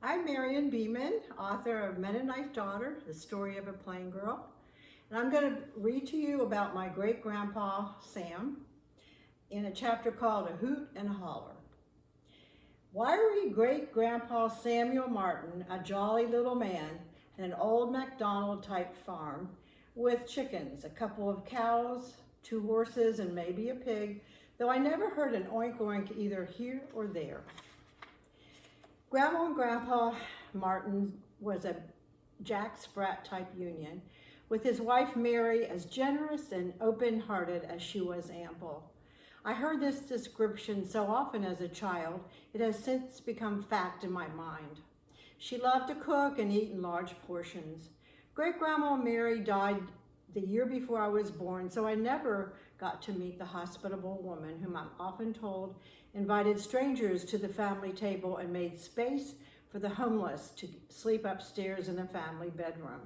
I'm Marian Beaman, author of Mennonite Daughter, The Story of a Plain Girl. And I'm going to read to you about my great-grandpa, Sam, in a chapter called A Hoot and a Holler. Wiry great-grandpa Samuel Martin, a jolly little man, in an old MacDonald-type farm with chickens, a couple of cows, 2 horses, and maybe a pig, though I never heard an oink-oink either here or there. Grandma and Grandpa Martin was a Jack Sprat type union, with his wife Mary as generous and open-hearted as she was ample. I heard this description so often as a child, it has since become fact in my mind. She loved to cook and eat in large portions. Great-Grandma Mary died the year before I was born, so I never got to meet the hospitable woman whom I'm often told invited strangers to the family table and made space for the homeless to sleep upstairs in the family bedroom.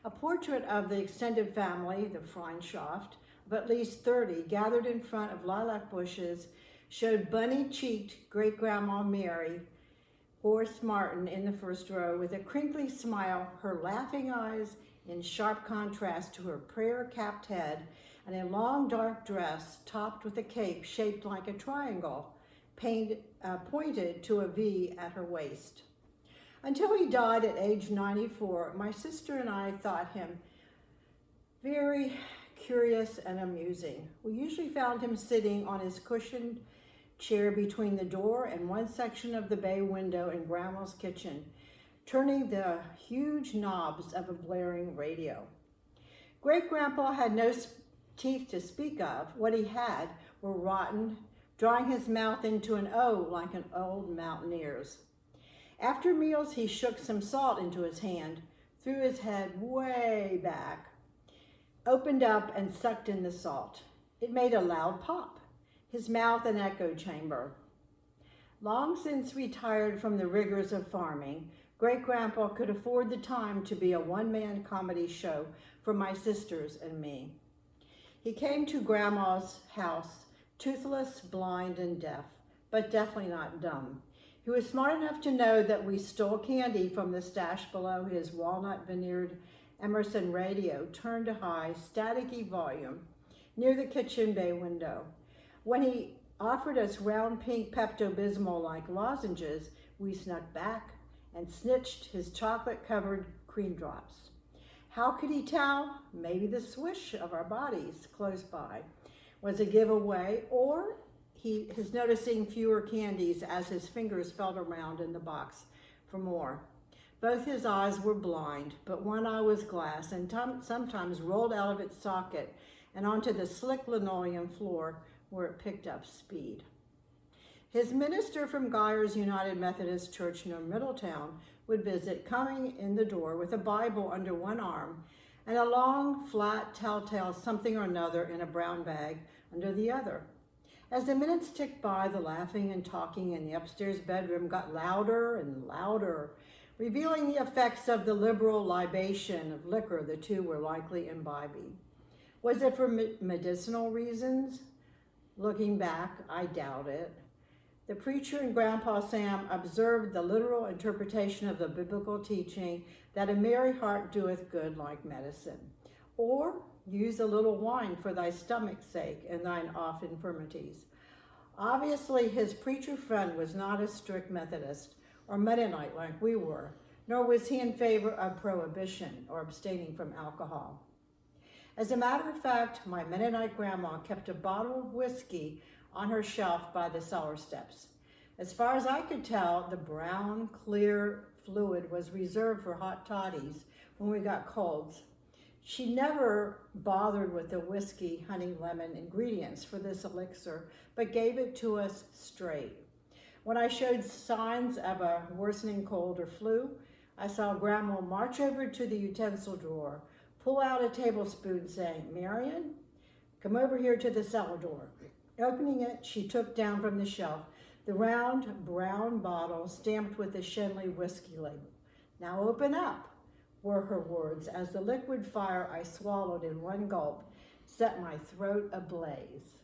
A portrait of the extended family, the Freundschaft, of at least 30 gathered in front of lilac bushes showed bunny-cheeked great-grandma Mary, Horace Martin, in the first row with a crinkly smile, her laughing eyes in sharp contrast to her prayer-capped head, and a long dark dress topped with a cape shaped like a triangle, pointed to a V at her waist. Until he died at age 94, my sister and I thought him very curious and amusing. We usually found him sitting on his cushioned chair between the door and one section of the bay window in Grandma's kitchen, turning the huge knobs of a blaring radio. Great-grandpa had no teeth to speak of. What he had were rotten, drawing his mouth into an O like an old mountaineer's. After meals, he shook some salt into his hand, threw his head way back, opened up and sucked in the salt. It made a loud pop, his mouth an echo chamber. Long since retired from the rigors of farming, Great-grandpa could afford the time to be a one-man comedy show for my sisters and me. He came to Grandma's house, toothless, blind, and deaf, but definitely not dumb. He was smart enough to know that we stole candy from the stash below his walnut-veneered Emerson radio, turned to high, staticky volume, near the kitchen bay window. When he offered us round pink Pepto-Bismol-like lozenges, we snuck back and snitched his chocolate-covered cream drops. How could he tell? Maybe the swish of our bodies close by was a giveaway, or his noticing fewer candies as his fingers felt around in the box for more. Both his eyes were blind, but one eye was glass and sometimes rolled out of its socket and onto the slick linoleum floor where it picked up speed. His minister from Guyer's United Methodist Church near Middletown would visit, coming in the door with a Bible under one arm and a long, flat, telltale something or another in a brown bag under the other. As the minutes ticked by, the laughing and talking in the upstairs bedroom got louder and louder, revealing the effects of the liberal libation of liquor the two were likely imbibing. Was it for medicinal reasons? Looking back, I doubt it. The preacher and Grandpa Sam observed the literal interpretation of the biblical teaching that a merry heart doeth good like medicine, or use a little wine for thy stomach's sake and thine oft infirmities. Obviously, his preacher friend was not a strict Methodist or Mennonite like we were, nor was he in favor of prohibition or abstaining from alcohol. As a matter of fact, my Mennonite grandma kept a bottle of whiskey on her shelf by the cellar steps. As far as I could tell, the brown, clear fluid was reserved for hot toddies when we got colds. She never bothered with the whiskey, honey, lemon ingredients for this elixir, but gave it to us straight. When I showed signs of a worsening cold or flu, I saw Grandma march over to the utensil drawer, pull out a tablespoon saying, "Marian, come over here to the cellar door." Opening it, she took down from the shelf the round brown bottle stamped with the Shenley whiskey label. "Now open up," were her words as the liquid fire I swallowed in one gulp set my throat ablaze.